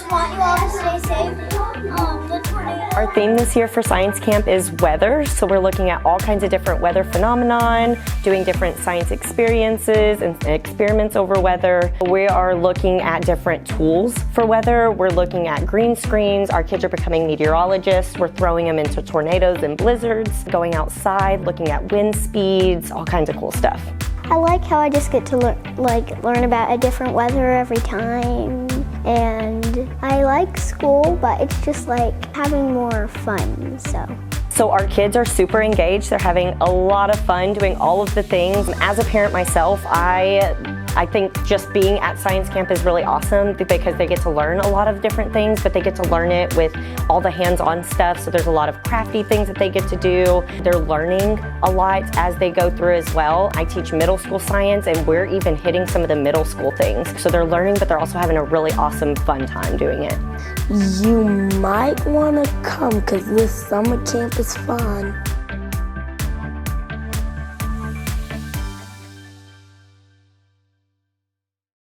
just want you all to stay safe. The tornado. Our theme this year for Science Camp is weather, so we're looking at all kinds of different weather phenomenon, doing different science experiences and experiments over weather. We are looking at different tools for weather. We're looking at green screens. Our kids are becoming meteorologists. We're throwing them into tornadoes and blizzards, going outside, looking at wind speeds, all kinds of cool stuff. I like how I just get to learn about a different weather every time. And I like school, but it's just like having more fun, So our kids are super engaged. They're having a lot of fun doing all of the things. As a parent myself, I think just being at Science Camp is really awesome because they get to learn a lot of different things, but they get to learn it with all the hands-on stuff. So there's a lot of crafty things that they get to do. They're learning a lot as they go through as well. I teach middle school science, and we're even hitting some of the middle school things. So they're learning, but they're also having a really awesome, fun time doing it. You might want to come because this summer camp is fun.